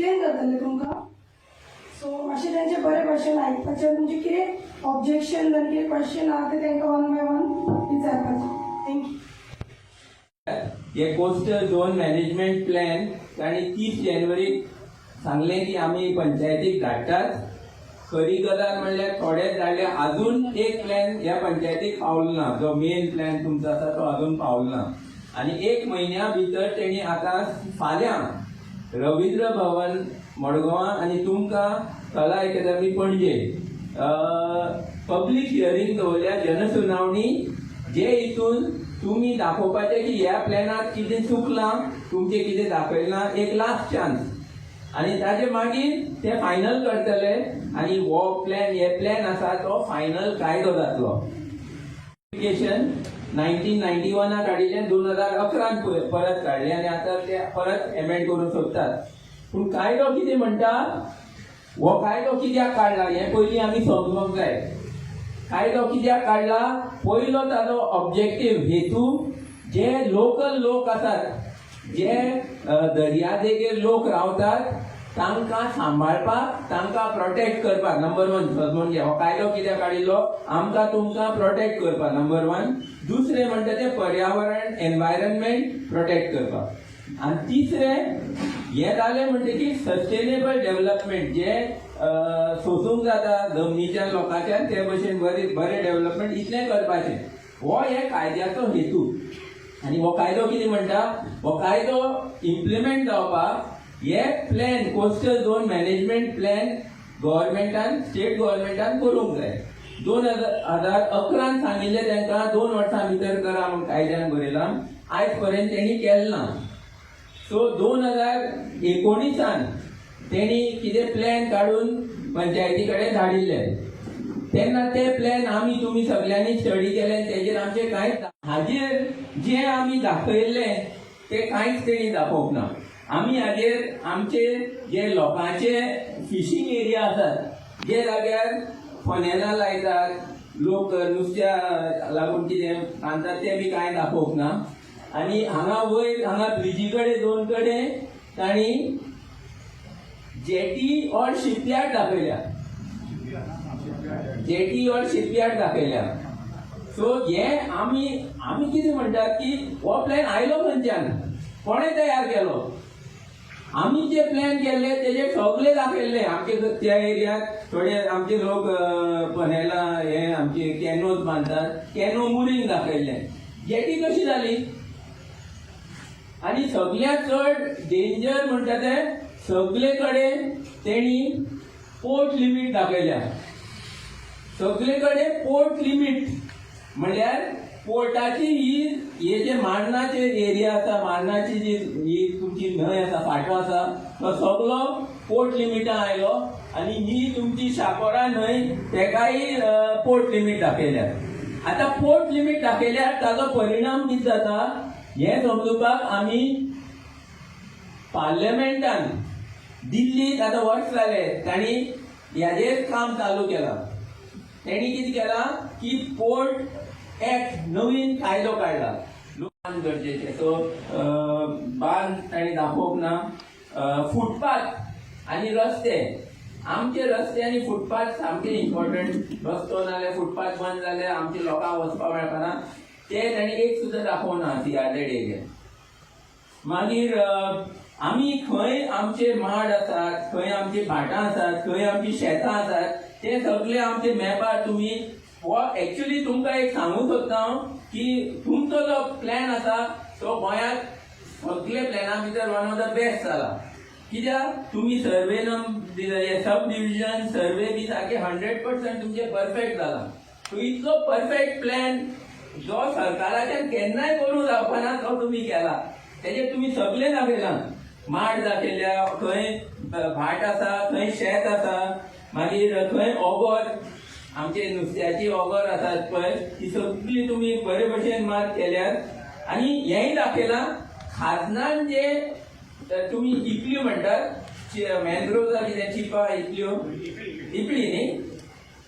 Explain करतले तुमकां. So मातशें तेंचे बरे भाशेन आयकपाचें. तुमचे कितें ऑब्जेक्शन आनी कितें क्वेश्चन आहा ते तांकां वन बाय वन विचारपाचें. थँक्यू. हे कोस्टल झोन मॅनेजमेंट प्लॅन ताणी 30 जानेवारी सांगलें की आमी पंचायतीक धाडटात. खरी गजाल म्हणल्यार थोडे धाडले, अजून एक प्लॅन ह्या पंचायतीक पावलो ना. जो मेन प्लॅन तुमचो आसा तो अजून पावलो ना. आनी 1 म्हयन्या भितर तेणी आतां फाल्यां रवींद्र भवन मडगांवां आनी तुमकां कला अकादमी पणजे पब्लीक हियरींग दवरल्या, जनसुनावणी, जे हितून तुम्ही दाखोवपाचें की ह्या प्लॅनात कितें चुकलां, तुमचें कितें दाखयलें ना. एक लास्ट चान्स. आनी ताचे मागीर ते फायनल करतले आनी हो प्लॅन, हे प्लॅन आसा तो फायनल कायदो जातलो. एप्लिकेशन 1991 काडिल्लें, 2011 परत काडलें आनी आतां ते परत एमेंड करूंक सोदतात. पूण कायदो कितें म्हणटा, हो कायदो कित्याक काडला हें पयलीं आमी समजूंक जाय. कायदो कित्याक काडला, पयलो ताजो ऑब्जेक्टीव, हेतू, जे लोकल लोक आसात, जे दर्यादेगेर लोक रावतात, तांकां सांबाळपाक, तांकां प्रोटेक्ट करपाक. नंबर 1 म्हणजे हो कायदो कित्याक काडिल्लो, आमकां तुमकां प्रोटेक्ट करपाक. नंबर 1. दुसरें म्हणटा तें पर्यावरण, एनवायरनमेंट प्रोटेक्ट करपाक. आनी तिसरें हे जालें म्हणटकीर सस्टेनेबल डेव्हलपमेंट, जे सोसूंक जाता जमनीच्या लोकांच्यान, ते भशेन बरें डेव्हलपमेंट इतलें करपाचें. हो हे कायद्याचो हेतू. आनी हो कायदो कितें म्हणटा, हो कायदो इम्प्लिमेंट जावपाक हे plan, coastal zone management plan गव्हर्मेंटान, स्टेट गव्हर्मेंटान करूंक जाय. 2011 सांगिल्लें तांकां 2 वर्सां भितर करा म्हूण कायद्यान बरयलां. आयज पर्यंत तेणी केलें ना. सो 2019 तेणी कितें प्लॅन काडून पंचायती कडेन धाडिल्ले. तेन्ना ते प्लॅन आमी तुमी सगळ्यांनी स्टडी केले. तेजेर आमचे कांयच, हाजेर जे आमी दाखयल्ले ते कांयच तेणी दाखोवंक ना. आमी हाजेर आमचे जे लोकांचे फिशींग एरिया आसात, जे जाग्यार फनेलां लायतात, लोक नुस्त्या लागून कितें रांदतात, ते बी कांय दाखोवंक ना. आनी हांगा वयर, हांगा ब्रिजी कडेन 2 कडेन तांणी जेटी ऑर शिपयार्ड दाखयल्या. जेटी ऑर शिपयार्ड दाखयल्या. सो हे आमी कितें म्हणटात की हो प्लॅन आयलो खंयच्यान, कोणें तयार केलो. आमी जे प्लॅन केल्ले तेजे सगळे दाखयल्ले. आमचे त्या एरियात थोडे आमचे लोक पनेलां, हे आमचे कॅनोज बांदतात, कॅनो मुरींग दाखयल्ले. जेटी कशी जाली. आनी सगळ्यांत चड डेंजर म्हणटा ते सगळे कडेन तेणी पोर्ट लिमीट दाखयल्या. सगळे कडेन पोर्ट लिमीट म्हणल्यार पोर्टाची हे जे मांडनाचे एरिया आसा, मांडनाची जी ही तुमची न्हंय आसा, फाटो आसा, तो सगळो पोर्ट लिमिटान आयलो. आनी ही तुमची शापोरा न्हंय, तेकाय पोर्ट लिमीट दाखयल्या. आतां पोर्ट लिमीट दाखयल्यार ताजो परिणाम कितें जाता हें समजुपाक आमी पार्लमेंटान, दिल्लीत आतां वर्स जाले, तांणी ह्याचेर काम चालू केलां. तेणी कितें केलां की पोर्ट एक्ट नवीन कायदो काडला. बांद गरजेचे. सो बांद तांणी दाखोवंक ना. फुटपाथ आनी रस्ते, आमचे रस्ते आनी फुटपाथ सामके इम्पॉर्टंट. रस्तो नाल्यार फुटपाथ बंद जाले आमच्या लोकांक वचपाक मेळपाना. ते तांणी एक सुद्दां दाखोवना CRZ एरिया. मागीर आमी खंय आमचे माड आसात, खंय आमची भाटां आसात, खंय आमची शेतां आसात, ते सगळे आमचे मॅपार तुमी. हो एक्चुअली तुमकां एक सांगूंक सोदता हांव की तुमचो जो प्लॅन आसा तो गोंयांत सगळे प्लॅना भितर वन ऑफ द बेस्ट जाला. कित्याक तुमी सर्वे सब डिव्हिजन सर्वे बी सारखे 100% तुमचे परफेक्ट जाला. सो इतलो परफेक्ट प्लॅन जो सरकाराच्यान केन्नाय करूंक जावपाना तो तुमी केला. तेजे तुमी सगळे दाखयला. माड दाखयल्या, खंय भाट आसा, खंय शेत आसा, मागीर खंय ऑगर, आमचे नुस्त्याची ऑगर आसात पळय, ती सगळी तुमी बरे भशेन मार्क केल्यात. आनी हेंय दाखयलां खाजनान जे तुमी इपल्यो म्हणटात, मॅनग्रोव्ज कितें चिपा इपल्यो, इपली न्ही,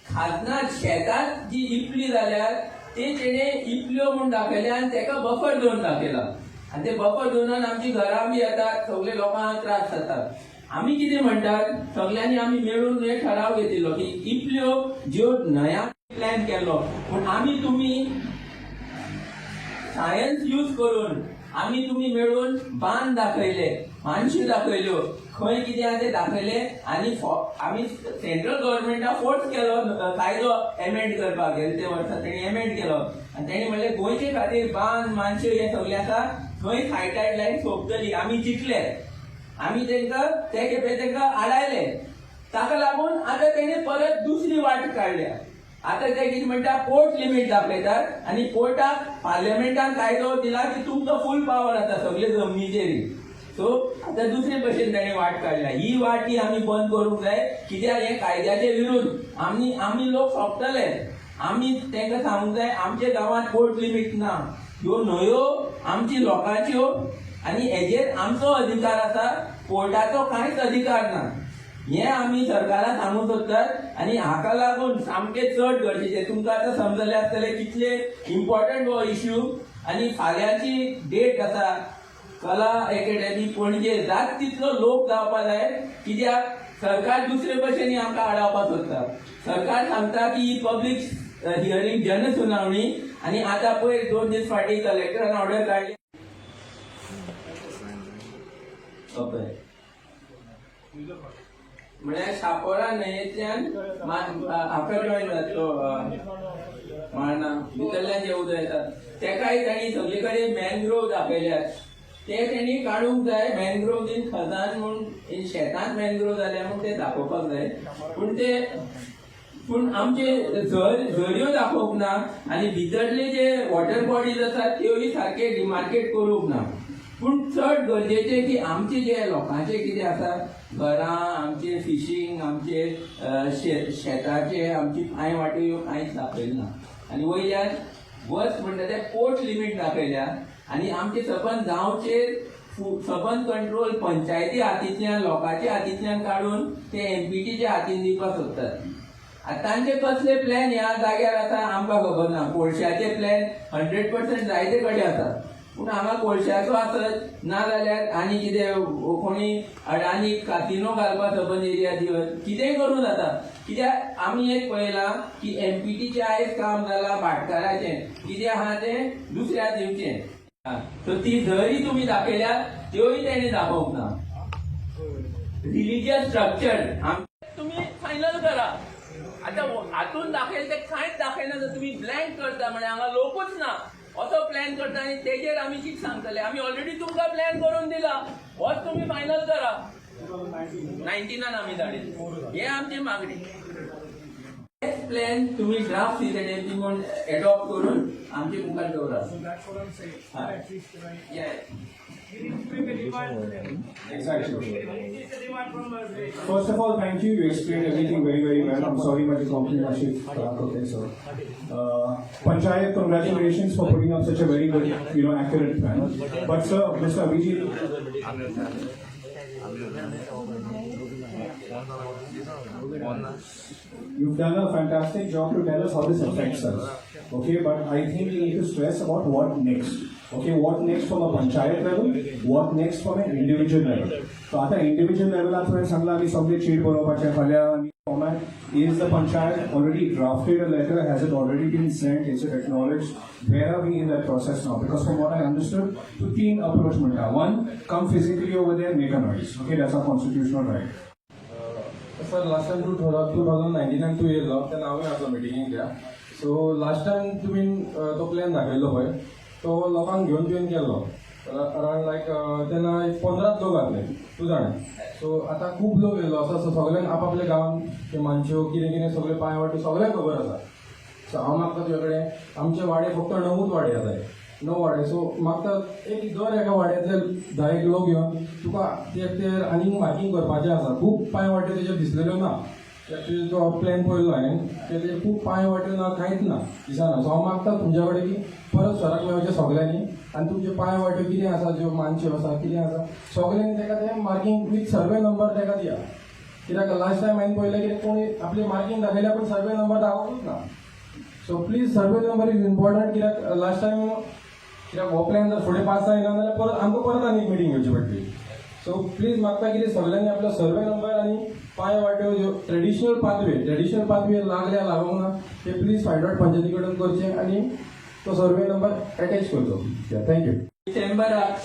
खाजनात शेतात जी इपली जाल्यार ते तेणे इपल्यो म्हूण दाखयल्या आनी तेका बफर झोन दाखयला. आनी ते बफर झोनान आमची घरां बी येतात, सगळे लोकांक त्रास जातात. आम्ही कितें म्हणटात सगळ्यांनी आमी मेळून एक ठराव घेतिल्लो की इतल्यो ज्यो नया प्लॅन केलो पूण आमी तुमी सायन्स यूज करून आमी तुमी मेळून बांद दाखयले मानशी दाखयल्यो खंय कितें आहा तें दाखयले आनी आमी सेंट्रल गव्हर्नमेंटाक फोर्स केलो कायदो एमेंड करपाक गेले वर्सा तेणी एमेंड केलो आनी तेणी म्हणलें गोंयचे खातीर बांद मानशे हे सगळे आसा थंय हायटायड लायन सोंपतली आमी जिखले आमी तांकां ते खेपे तांकां आडायले ताका लागून आतां तेणी परत दुसरी वाट काडल्या आता ते कितें म्हणटा पोर्ट लिमीट दाखयतात आनी पोर्टाक पार्लियामेंटान कायदो दिला की तुमकां फूल पावर आसा सगळे जमनीचेर सो आता दुसरे भशेन ताणें वाट काडल्या ही वाट ही आमी बंद करूंक जाय कित्याक हे कायद्याचे विरुद्ध आमी लोक सोंपतले आमी तांकां सांगूंक जाय आमच्या गांवांत पोर्ट लिमीट ना ह्यो न्हंयो आमची लोकांच्यो आनी हेजेर आमचो अधिकार आसा पोर्टाचो कांयच अधिकार ना हे आमी सरकाराक सांगूंक सोदतात आनी हाका लागून सामकें चड गरजेचें तुमकां आतां समजलें आसतलें कितले इम्पॉर्टंट हो इश्यू आनी फाल्यांची डेट आसा कला एकेडमी पणजे जात तितलो लोक जावपा जाय कित्याक सरकार दुसरे भशेन आमकां आडावपाक सोदता सरकार सांगता की ही पब्लीक हियरींग जनसुनावणी आनी आतां पळय 2 दीस फाटीं कलेक्टरान ऑर्डर काडली म्हळ्यार शापोरा न्हंयेंतल्यान हाका जॉयन जातलो माळना भितरल्यान जे उदक येता तेकाय तांणी सगळे कडेन मॅनग्रोव दाखयल्यात ते तेणी काडूंक जाय मॅनग्रोव इन खजान म्हूण शेतांत मॅनग्रोव जाल्या म्हूण ते दाखोवपाक जाय पूण आमचे झऱ्यो दाखोवंक ना आनी भितरले जे वॉटर बॉडीज आसात त्योय सारके डिमार्केट करूंक ना पूण चड गरजेचें की आमचे जे लोकांचे कितें आसा घरां आमचे फिशींग आमचे शेताचे आमची पांय वाट्यो ह्यो कांयच दाखयले ना आनी वयल्यान वर्स म्हणटा ते पोर्ट लिमीट दाखयल्या आनी आमचे सबंद गांवचेर सबंद कंट्रोल पंचायती हातींतल्यान लोकांच्या हातींतल्यान काडून ते एमपीटीच्या हातीन दिवपाक सोदतात तांचे कसले प्लॅन ह्या जाग्यार आसा आमकां खबर ना कोळशाचे प्लॅन 100% जायते कडेन आसा पूण हांगा कोळशाचो आसत ना जाल्यार आनी कितें कोणी अडानी कातिनो घालपाक सबंद एरिया दिवत कितेंय करूं जाता कित्याक आमी एक पळयलां की एमपीटीचें आयज काम जालां भाटकाराचें कितें आहा तें दुसऱ्याक दिवचें सो ती जरी तुमी दाखयल्या त्योय तेणी दाखोवंक ना रिलिजियस स्ट्रक्चर तुमी फायनल करा आतां हातून दाखयलें तें कांयच दाखयना जर तुमी ब्लँक करता म्हळ्यार हांगा लोकूच ना असो प्लॅन करता आनी तेजेर आमी कितें सांगतले आमी ऑलरेडी तुमकां प्लॅन करून दिला होच तुमी फायनल करा 19 आमी धाडिल्ले हे आमची मागणी प्लॅन तुम्ही ड्राफ्ट सीझन म्हणून एडॉप्ट करून आमचे मुखार दवरा Exactly. First of all, thank you. You explained everything very, very well. I'm sorry, but the complication. Okay, so Panchayat, congratulations for putting up such a very good, accurate plan. But sir, Mr. Abhijit. You've done a fantastic job to tell us how this affects us. Okay, but I think we need to stress about what next. Okay, what next from a panchayat level? What next from an individual level? So at the individual level, आपण सांगला आम्ही सगळे cheat बरोवपाचे फाल्या format is the panchayat already drafted a letter? Has it already been sent? Is it acknowledged? Where are we in that process now? Because from what I understood, to teen approach manta. One, come physically over there, make a noise. Okay, that's our constitutional right. Sir, last time 2019 तू येयलो तेन्ना हांवें आसलो मिटिंगेक त्या so last time तुमी तो plan दाखयल्लो पळय तो लोकांक घेवन तुवें केल्लो अरावंड लायक तेन्ना 15 लोक आसले तूं जाण सो आतां खूब लोक येयलो असो सगळ्यांक आपआपल्या गांवांत ते मानश्यो कितें कितें सगळे पांय वाटे सगळ्यांक खबर आसा सो हांव मागता तुजे कडेन आमचे वाडे फक्त 9 वाडे आसाय 9 वाडे सो मागता एक दर एका वाड्यांतले 10 लोक घेवन तुका ते आनीक मार्किंग करपाचें आसा खूब पांय वाटे तेजे दिसलेल्यो ना तुजे तो प्लॅन पळयल्लो हांवें तेजे खूब पांय वाटे ना कांयच ना दिसना सो हांव मागता तुमच्या कडेन की परत सराक मेळचें सगल्यांनी आनी तुमचे पांय वाट्यो कितें आसा ज्यो मानच्यो आसा कितें आसा सगल्यांनी ताका तें मार्किंग विथ सर्वे नंबर ताका दिया कित्याक लास्ट टायम हांवें पळयलें की कोणी आपली मार्किंग दाखयल्या पूण सर्वे नंबर दाखोवंकूच ना so please survey number is important कित्याक लास्ट टायम कित्याक हो प्लॅन जर फुडें पास जायना जाल्यार परत आमकां परत आनी एक मिटींग घेवची पडटली सो प्लीज म्हाका कितें सगळ्यांनी आपलो सर्वे नंबर आनी पांय वाट्यो ज्यो ट्रेडिशनल पाथवे लागल्या लागूंक ना ते प्लीज फायंड आउट पंचायती कडेन करचे आनी तो सर्वे नंबर अटॅच करचो. थँक्यू. डिसेंबराक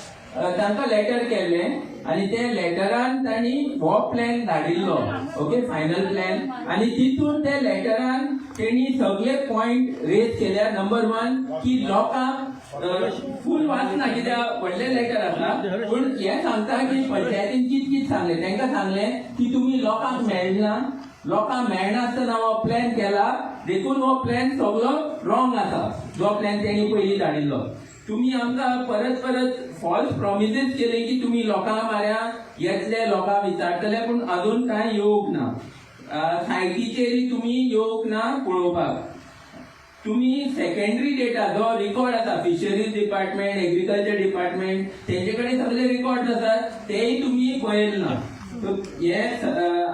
तांकां लेटर केल्लें आनी ते लेटरान तांणी हो प्लॅन धाडिल्लो, ओके, फायनल प्लॅन. आनी तितून ते लेटरान तेणी सगळे पॉयंट रेज केल्या. नंबर 1 की लोकांक फूल वाचना कित्याक व्हडले लेटर आसा, पूण हे सांगता की पंचायतीन कित सांगलें. तांकां सांगलें की तुमी लोकांक मेळना आसतना हो प्लॅन केला, देखून हो प्लॅन सगळो रॉंग आसा जो प्लॅन तेणी पयलीं धाडिल्लो. तुम्ही आमकां परत फॉल्स प्रॉमिसीस केले की तुम्ही लोकांक म्हऱ्या येतले, लोकांक विचारतले, पूण अजून कांय येवंक ना. सायटीचेर तुम्ही येवंक ना पळोवपाक. तुम्ही सेकंडरी डेटा जो रिकॉर्ड आसा, फिशरीज डिपार्टमेंट, एग्रीकल्चर डिपार्टमेंट, तेंचे कडेन सगळे रिकॉर्ड आसात, तेय तुम्ही पळयले ना. सो हे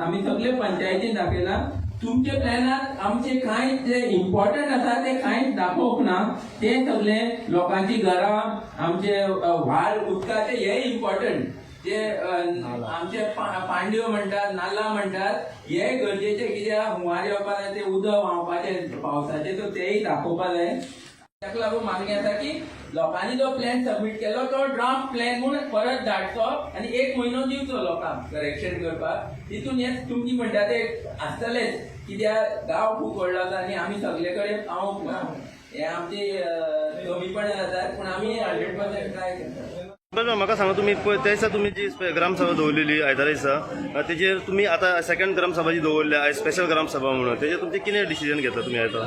आमी सगळे पंचायतीन दाखयला. तुमचे प्लॅनात आमचे कांय जे इम्पॉर्टंट आसा ते कांयच दाखोवंक ना. ते सगळे लोकांची घरां, आमचे व्हाळ उदकाचे हे इम्पॉर्टंट, जे आमचे पांड्यो म्हणटात, नाल्ला म्हणटात, हे गरजेचे कित्याक हुंवार येवपा जाय, ते उदक व्हांवपाचे पावसाचे, सो तेय दाखोवपा जाय. ताका लागून मागणी आसा की लोकांनी जो प्लॅन सबमीट केलो तो ड्राफ्ट प्लॅन म्हणून परत धाडचो आनी 1 म्हयनो दिवचो लोकांक करेक्शन करपाक. तितून हे तुमची म्हणटा ते आसतलेच कित्याक गांव खूब व्हडलो आसा आनी आमी सगळे कडेन पावूंक ना. हे आमचे कमीपण जातात, पूण आमी 100% ट्राय करतात. म्हाका सांगा, तुम्ही त्या दिसा तुमी जी ग्रामसभा दवरलेली आयतारा दिसा, तेजेर तुमी आतां सेकंड ग्रामसभा जी दवरल्या आयज स्पेशल ग्रामसभा म्हणून, तेजेर तुमचे कितें डिसिजन घेता तुमी आयतारा?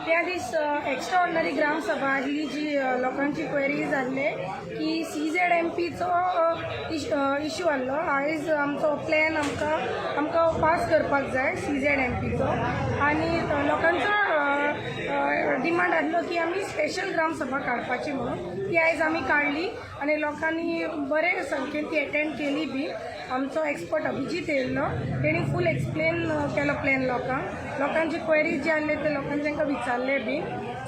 त्या दीस एक्स्ट्रा ऑर्डिनरी ग्रामसभा ही जी लोकांची क्वेरी जाल्ले की CZMPचो इश्यू आहलो. आयज आमचो प्लॅन आमकां पास करपाक जाय CZMPचो, आनी लोकांचो डिमांड आहलो की आमी स्पेशल ग्रामसभा काडपाची म्हणून. ती आयज आमी काडली आनी लोकांनी बरे संख्येन ती अटेंड केली बी. आमचो एक्सपर्ट अभिजीत येयल्लो, तेणी फूल एक्सप्लेन केलो प्लॅन लोकांची क्वेरीज जे आहले ते लोकांनी तांकां विचारले बी.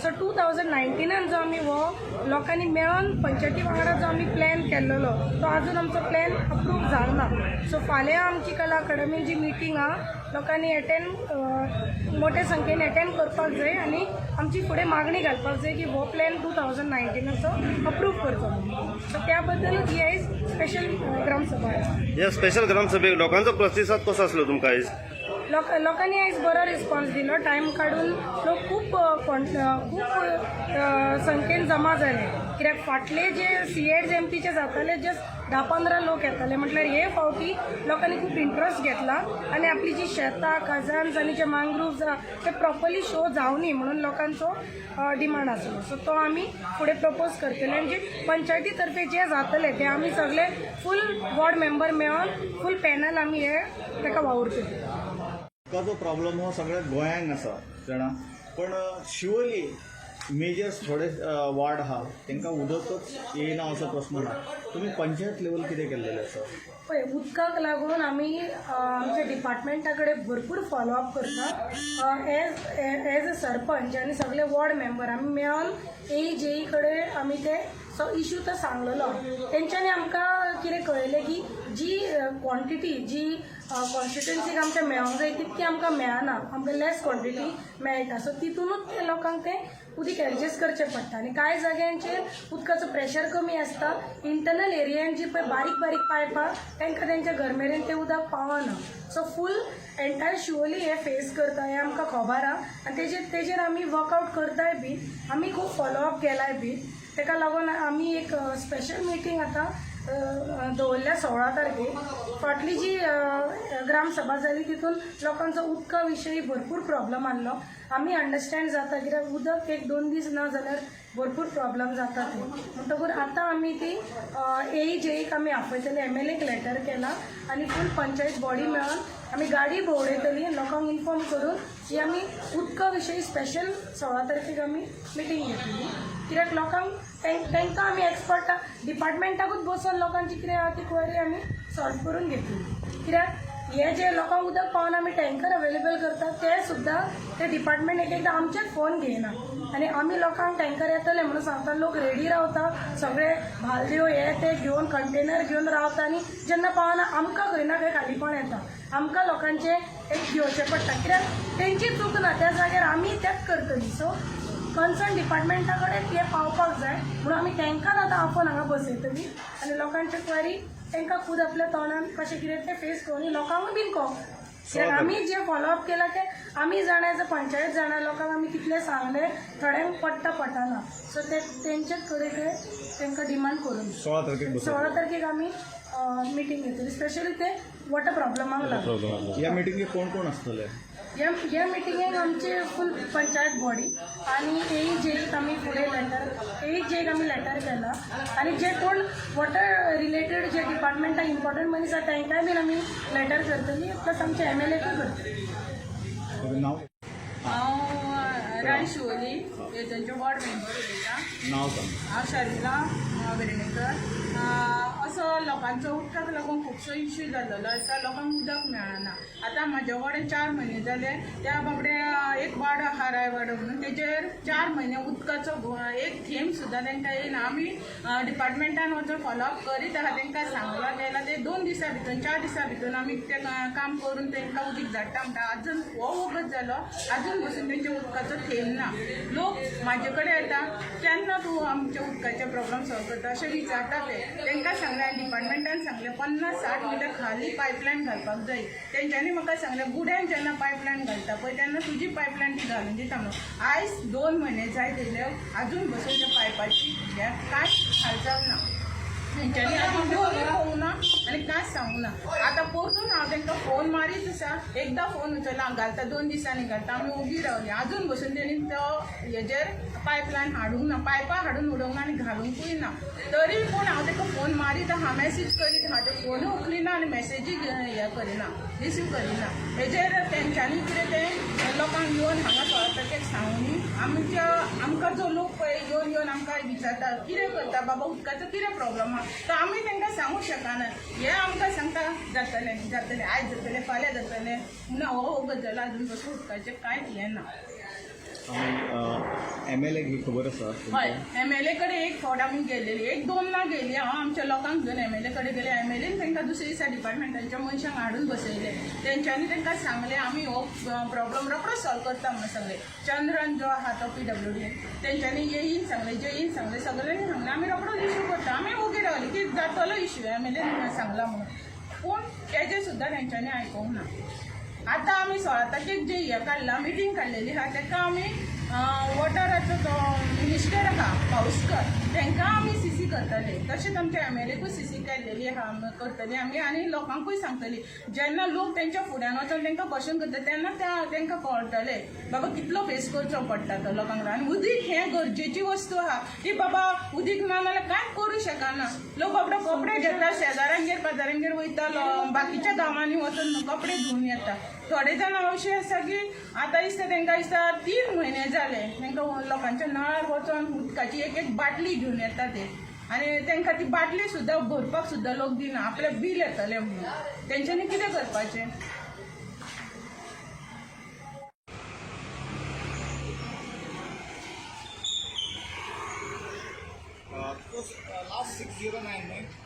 सो 2019 जो आमी हो लोकांनी मेळोन पंचायती वांगडा जो आमी प्लॅन केल्लो तो आजून आमचो प्लॅन अप्रूव जालना. सो फाल्यां आमची कला अकादमी जी मिटींग आहा लोकांनी मोठ्या संख्येन अटेंड करपाक जाय आनी आमची फुडें मागणी घालपाक जाय की हो प्लॅन 2019चो अप्रूव करचो. सो त्या बद्दलूच ही आयज स्पेशल ग्रामसभा आहे. ह्या स्पेशल ग्रामसभेक लोकांचो प्रतिसाद कसो आसलो तुमकां आयज? लोकांनी आयज बरो रिस्पॉन्स दिलो. टायम काडून लोक खूब संख्येन जमा जाले. कित्याक फाटले जे CZMPचे जाताले जस्ट 10-15 लोक येताले, म्हटल्यार हे फावटी लोकांनी खूब इंट्रस्ट घेतला आनी आपली जी शेतां, खजान्स आनी जे मँग्रोव्स आहा ते प्रॉपरली शो जावनी म्हणून लोकांचो डिमांड आसलो. सो तो आमी फुडें प्रपोज करतले आनी जे पंचायती तर्फे जे जातले ते आमी सगळे फूल वॉर्ड मेंबर मेळोन फूल पॅनल आमी हे ताका वावुरतले. उदकाचो प्रॉब्लम हो सगळ्या गोंयांक आसा जाणा, पण शिवोली मेजर्स थोडे वार्ड आहा तांकां उदकच येयना असो प्रश्न ना. तुमी पंचायत लेवल कितें केल्लेलें आसा? पळय, उदकाक लागून आमी आमच्या डिपार्टमेंटा कडेन भरपूर फॉलोअप करता. एज अ सरपंच आनी सगळे वॉर्ड मेंबर आमी मेळोन AE कडेन आमी ते इश्यू तो सांगलेलो. तेंच्यांनी आमकां कितें कळयलें की जी क्वॉन्टिटी जी कॉन्स्टिट्युएन्सीक आमच्या मेळोंक जाय तितकी आमकां मेळना, आमकां लेस क्वॉन्टिटी मेळटा. सो तितूनच ते लोकांक तें उदीक एडजस्ट करचें पडटा. आनी कांय जाग्यांचेर उदकाचो प्रेशर कमी आसता. इंटरनल एरियान जी पळय बारीक बारीक पायपां तांकां तेंच्या घरमेरेन तें उदक पावना. सो फूल एंटायर शिवोली हे फेस करता हें आमकां खबर आहा आनी तेजेर आमी वर्कआउट करताय बी. आमी खूब फॉलोअप केलाय बी. ताका लागून आमी एक स्पेशल मिटींग आतां दवरल्या 16 तारखेक. फाटली जी ग्रामसभा जाली तितून लोकांचो उदका विशयी भरपूर प्रॉब्लम आहलो. आमी अंडरस्टँड जाता कित्याक उदक 1-2 दीस ना जाल्यार भरपूर प्रॉब्लम जाता ते. म्हणटकूर आतां आमी ती AE आमी आपयतले. MLAक लेटर केला आनी फूल पंचायत बॉडी मेळोन आमी गाडी भोंवडयतली लोकांक इन्फॉर्म करून की आमी उदका विशयी स्पेशल 16 तारखेक आमी मिटींग घेतली. कित्याक लोकांक तांकां आमी एक्सपर्ट डिपार्टमेंटाकूच बसून लोकांची कितें आहा ती क्वेरी आमी सॉल्व करून घेतली. कित्याक हे जे लोकांक उदक पावन आमी टँकर अवेलेबल करतात ते सुद्दां ते डिपार्टमेंट एक एकदां आमचेच फोन घेयना आनी आमी लोकांक टँकर येतले म्हणून सांगता लोक रेडी रावता सगळे भालद्यो हे ते घेवन कंटेनर घेवन रावता आनी जेन्ना पावना आमकां खंय ना खंय खालीपण येता आमकां लोकांचे एक घेवचें पडटा कित्याक तेंची चूक ना त्या जाग्यार आमी तेंच करतली सो कन्सर्न डिपार्टमेंटा कडेन हे पावपाक जाय म्हणून आमी टँकर आतां आपोवन हांगा बसयतली आनी लोकांचे क्वेरी तांकां खूद आपल्या तोंडान कशें कितें तें फेस करून लोकांकूय बीन कित्याक आमी जे फॉलोअप केला ते आमी जाणा एज अ पंचायत जाणा लोकांक आमी कितले सांगले थोड्यांक पडना सो ते तेंचेच कडेन तांकां डिमांड करून 16 तारखेक आमी मिटींग घेतली स्पेशली ते वॉटर प्रॉब्लमाक लागून या मिटिंगेक कोण कोण आसतले ह्या मिटिंगेक आमचे फूल पंचायत बॉडी आनी जेईक आमी फुडें जेईक आमी लेटर केला आनी जे कोण वॉटर रिलेटेड जे डिपार्टमेंटाक इम्पॉर्टंट मनीस आसा तांकांय बीन आमी लेटर करतली प्लस आमचे MLAकूय करतली नाव राणी शिवोली तेंचे वॉर्ड मेंबर उलयता नाव सांग हांव शर्मिला वेर्णेकर असो लोकांचो उदकाक लागून खुबसो इश्यू जाल्लो आसा लोकांक उदक मेळना आतां म्हाजे कडेन 4 म्हयने जाले त्या बाबडे एक वाडो आहा रायवाडो म्हणून तेजेर 4 म्हयने उदकाचो एक थेंब सुद्दां तांकां येयना आमी डिपार्टमेंटान वचून फॉलोअप करीत आहा तांकां सांगला गेला ते 2 दिसां भितर 4 दिसां भितर आमी तें काम करून तांकां उदीक धाडटा म्हणटा आजून हो वगत जालो आजून बसून तेंचे उदकाचो थेंब ना लोक म्हाजे कडेन येता केन्ना तूं आमचे उदकाचे प्रॉब्लम सॉल्व करता अशें विचारता ते तांकां सांगलें डिपार्टमेंटान सांगलें 50-60 मिटर खाली पायपलायन घालपाक जाय तेंच्यांनी म्हाका सांगलें गुड्यान जेन्ना पायपलायन घालता पळय तेन्ना तुजी पायपलायन ती घालून दिता म्हणून आयज 2 म्हयने जाय दिले आजून बसून त्या पायपाची कांय हालचाल ना तेंच्यांनी आजून पळोवना आनी कांयच सांगूंक ना आतां परतून हांव तांकां फोन मारीत आसा एकदां फोन उचलला घालता 2 दिसांनी घालता आमी उबी रावली आजून बसून तेणी तो हेजेर पायपलायन हाडूंक ना पायपां हाडून उडोवंक ना आनी घालूंकूय ना तरी पूण हांव ताका फोन मारीत आहा मेसेज करीत आहा ते फोनूय उखलिना आनी मेसेजी हें करिना रिसीव करिना हेजेर तेंच्यांनी कितें तें लोकांक येवन हांगा 16 तारखेक सांगूनी आमकां जो लोक पळय येवन आमकां विचारता कितें करता बाबा उदकाचो कितें प्रॉब्लम आहा तर आमी तांकां सांगूंक शकना हे आमकां सांगता जातलें आयज जातलें फाल्यां जातलें ना हो गजाल आजून बसून उदकाचें कांयच हें ना MLA ही खबर आसा हय MLA कडेन एक फावट आमी गेलेली 1-2 ना गेली हांव आमच्या लोकांक घेवन MLA कडेन गेले MLAन तांकां दुसरे दिसा डिपार्टमेंटाच्या मनशांक हाडून बसयले तेंच्यांनी तांकां सांगलें आमी हो प्रॉब्लम रोखडो सॉल्व करता म्हणून सांगलें चंद्रन जो आहा तो PWD तेंच्यांनी जेईन सांगलें सगळ्यांनी सांगलें आमी रोखडो इश्यू करता आमी ओके रावली की जातलो इश्यू MLAन सांगला म्हणून पूण तेजें सुद्दां तेंच्यांनी आयकूंक ना आतां आमी 16 तारखेक जे हे काडला मिटींग काडलेली आहा ताका आमी वॉटराचो जो मिनिस्टर आहा पावसकर तांकां आमी CC करतले तशेंच आमच्या MLAकूय CC केल्लेली आहा करतली आमी आनी लोकांकूय सांगतली जेन्ना लोक तेंच्या फुड्यान वचून तांकां क्वेश्चन करता तेन्ना तांकां कळटले बाबा कितलो फेस करचो पडटा तो लोकांक आनी उदीक हें गरजेची वस्तू आहा ती बाबा उदीक ना जाल्यार कांयच करूं शकना लोक बाबडे कपडे घेता शेजाऱ्यांगेर पाजाऱ्यांगेर वयता बाकीच्या गांवांनी वचून कपडे घेवन येता थोडे जाण अशें आसा की आतां दिसता तांकां दिसता 3 म्हयने जाले तांकां लोकांच्या नळार वचून उदकाची एक बाटली घेवन येता ते आनी तांकां ती बाटली सुद्दां भरपाक सुद्दां लोक दिना आपलें बील येतलें म्हणून तेंच्यांनी कितें करपाचें लास्ट 609